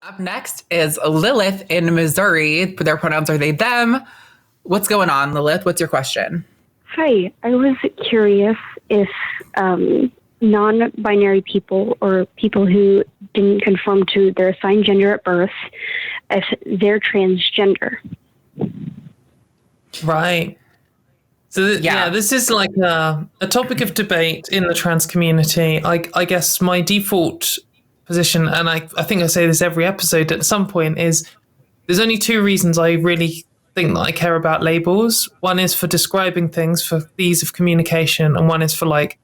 Up next is Lilith in Missouri. Their pronouns are they, them. What's going on, Lilith? What's your question? Hi, I was curious if non-binary people or people who didn't conform to their assigned gender at birth, if they're transgender. Right. So this is like a topic of debate in the trans community. I guess my default position, and I think I say this every episode at some point, is there's only two reasons I really think that I care about labels. One is for describing things for ease of communication, and one is for like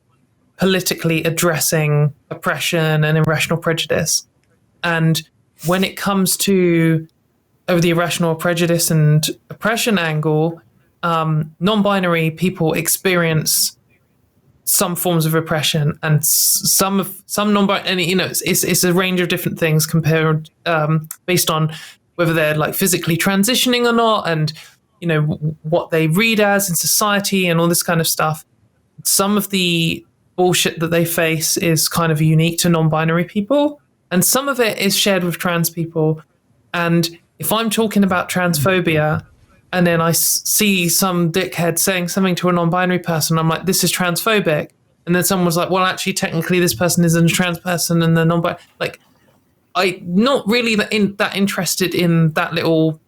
politically addressing oppression and irrational prejudice. And when it comes to the irrational prejudice and oppression angle, non-binary people experience some forms of oppression, and some non-binary, and it's a range of different things compared based on whether they're like physically transitioning or not, and what they read as in society and all this kind of stuff. Some of the bullshit that they face is kind of unique to non-binary people, and some of it is shared with trans people. And if I'm talking about transphobia and then I see some dickhead saying something to a non-binary person, I'm like, this is transphobic. And then someone was like, well, actually, technically, this person isn't a trans person and they're non-binary. Like, I'm not really that interested in that little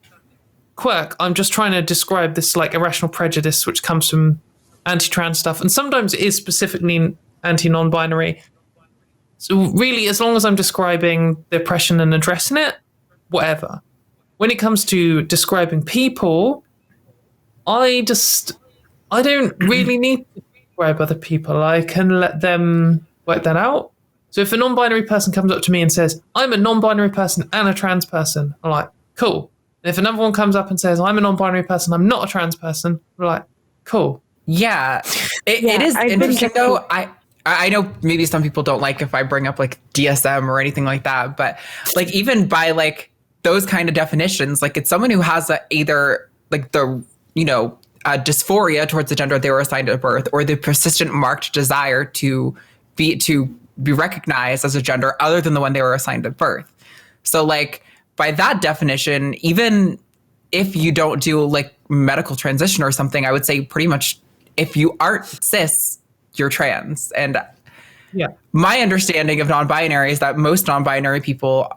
quirk. I'm just trying to describe this like irrational prejudice, which comes from anti-trans stuff. And sometimes it is specifically anti-non-binary. So really, as long as I'm describing the oppression and addressing it, whatever. When it comes to describing people, I don't really need to describe other people. I can let them work that out. So if a non-binary person comes up to me and says, I'm a non-binary person and a trans person, I'm like, cool. And if another one comes up and says, I'm a non-binary person, I'm not a trans person, I'm like, cool. Yeah. It is interesting though. I know maybe some people don't like if I bring up like DSM or anything like that, but like even by like those kind of definitions, like it's someone who has either like the, dysphoria towards the gender they were assigned at birth, or the persistent marked desire to be recognized as a gender other than the one they were assigned at birth. So like by that definition, even if you don't do like medical transition or something, I would say pretty much if you aren't cis, you're trans. And my understanding of non-binary is that most non-binary people,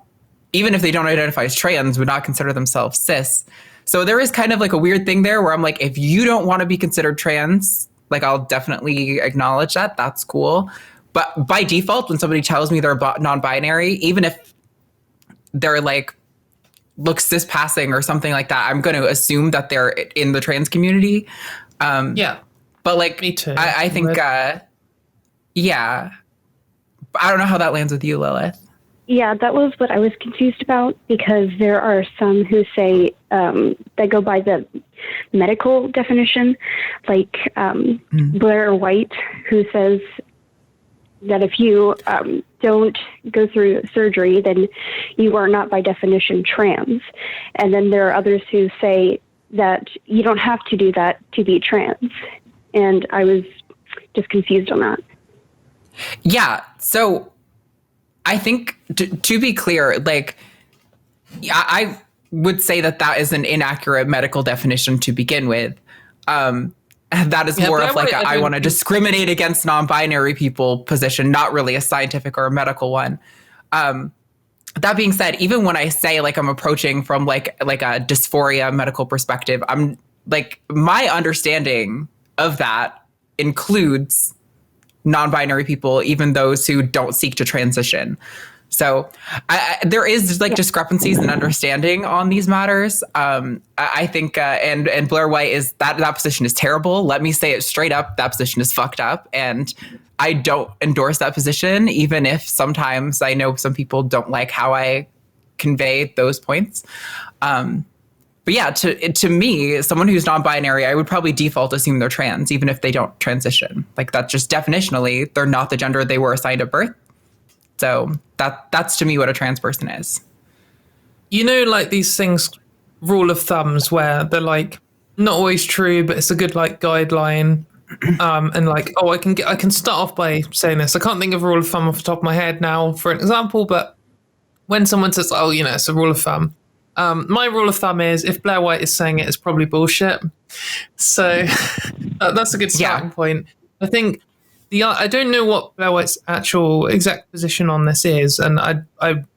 even if they don't identify as trans, would not consider themselves cis. So there is kind of like a weird thing there where I'm like, if you don't want to be considered trans, like I'll definitely acknowledge that. That's cool. But by default, when somebody tells me they're non-binary, even if they're like, look cis-passing or something like that, I'm going to assume that they're in the trans community. But like, me too. I think, I don't know how that lands with you, Lilith. Yeah, that was what I was confused about, because there are some who say that go by the medical definition, like Blair White, who says that if you don't go through surgery, then you are not by definition trans. And then there are others who say that you don't have to do that to be trans. And I was just confused on that. Yeah. So I think to be clear, like, I would say that is an inaccurate medical definition to begin with. That is more of like I want to discriminate against non-binary people position, not really a scientific or a medical one. That being said, even when I say like I'm approaching from like a dysphoria medical perspective, I'm like, my understanding of that includes non-binary people, even those who don't seek to transition. So there is like discrepancies in understanding on these matters. I think, and Blair White is that position is terrible. Let me say it straight up. That position is fucked up. And I don't endorse that position, even if sometimes I know some people don't like how I convey those points. But yeah, to me, someone who's non-binary, I would probably default assume they're trans, even if they don't transition. Like that's just definitionally, they're not the gender they were assigned at birth. So that's to me what a trans person is. Like these things, rule of thumbs, where they're like not always true, but it's a good like guideline. And like, I can start off by saying this. I can't think of a rule of thumb off the top of my head now for an example, but when someone says, oh, it's a rule of thumb, my rule of thumb is if Blair White is saying it, it's probably bullshit. So that's a good starting point. I think I don't know what Blair White's actual exact position on this is, and I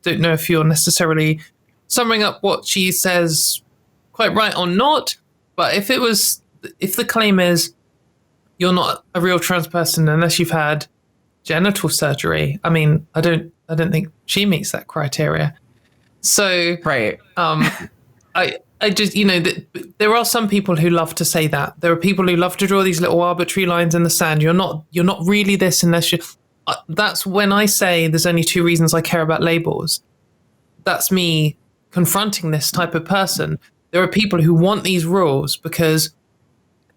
don't know if you're necessarily summing up what she says quite right or not. But if the claim is you're not a real trans person unless you've had genital surgery, I mean, I don't think she meets that criteria. So right. I just, there are some people who love to say that. There are people who love to draw these little arbitrary lines in the sand. You're not really this unless you. That's when I say there's only two reasons I care about labels. That's me confronting this type of person. There are people who want these rules because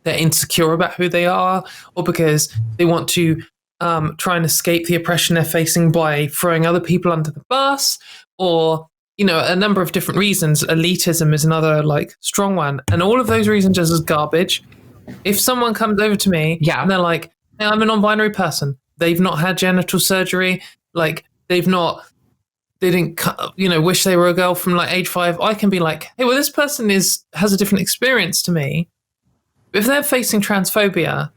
they're insecure about who they are, or because they want to try and escape the oppression they're facing by throwing other people under the bus, or a number of different reasons. Elitism is another strong one. And all of those reasons are garbage. If someone comes over to me and they're like, hey, I'm a non-binary person. They've not had genital surgery. They didn't, wish they were a girl from age 5. I can be like, hey, well, this person has a different experience to me. If they're facing transphobia,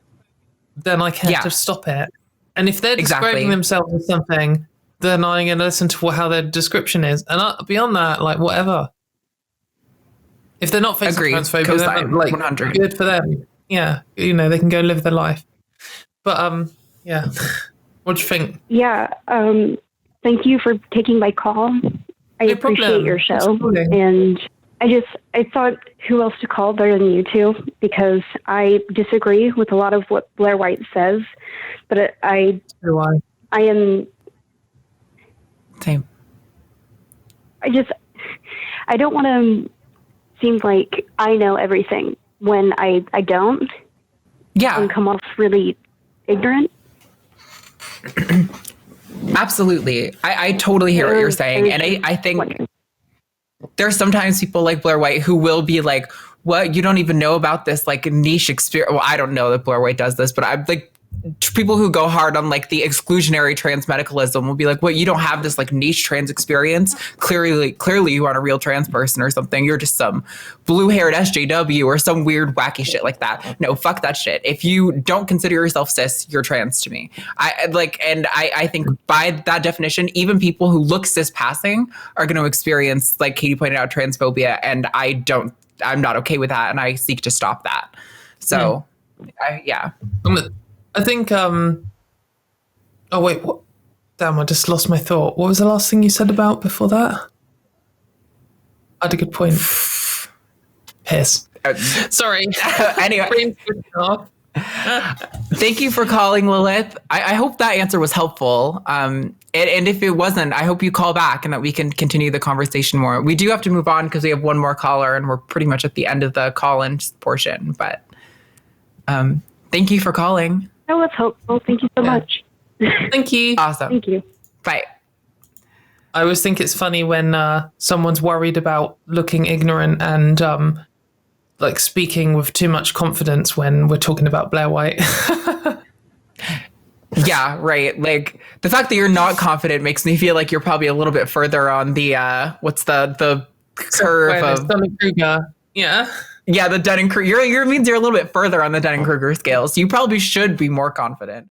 then I can't just stop it. And if they're describing themselves as something, then I'm going to listen to how their description is. And beyond that, whatever. If they're not facing transphobia, then 100. Good for them. Yeah, they can go live their life. But, what do you think? Yeah, thank you for taking my call. I appreciate your show. Absolutely. And I thought who else to call better than you two, because I disagree with a lot of what Blair White says, but I am... Same. I don't want to seem like I know everything when I don't. Yeah. And come off really ignorant. Absolutely. I totally hear what you're saying. And I think there's sometimes people like Blair White who will be like, what? You don't even know about this niche experience. Well, I don't know that Blair White does this, but I'm people who go hard on the exclusionary trans medicalism will be like, what, you don't have this niche trans experience? Clearly you aren't a real trans person or something. You're just some blue-haired SJW or some weird wacky shit like that. No, fuck that shit. If you don't consider yourself cis, you're trans to me. I think by that definition, even people who look cis passing are going to experience, like Katie pointed out, transphobia, and I'm not okay with that, and I seek to stop that. So, I think, oh wait, what? Damn, I just lost my thought. What was the last thing you said about before that? I had a good point. Piss. Sorry. Anyway. Thank you for calling, Lilith. I hope that answer was helpful. And if it wasn't, I hope you call back and that we can continue the conversation more. We do have to move on because we have one more caller and we're pretty much at the end of the call-in portion. But thank you for calling. That was helpful. Thank you so much. Thank you. Awesome. Thank you. Bye. I always think it's funny when someone's worried about looking ignorant and speaking with too much confidence when we're talking about Blair White. Yeah, right. The fact that you're not confident makes me feel like you're probably a little bit further on the what's the curve of Dunning-Kruger. Yeah. Yeah, the Dunning-Kruger. Means you're a little bit further on the Dunning-Kruger scale, so you probably should be more confident.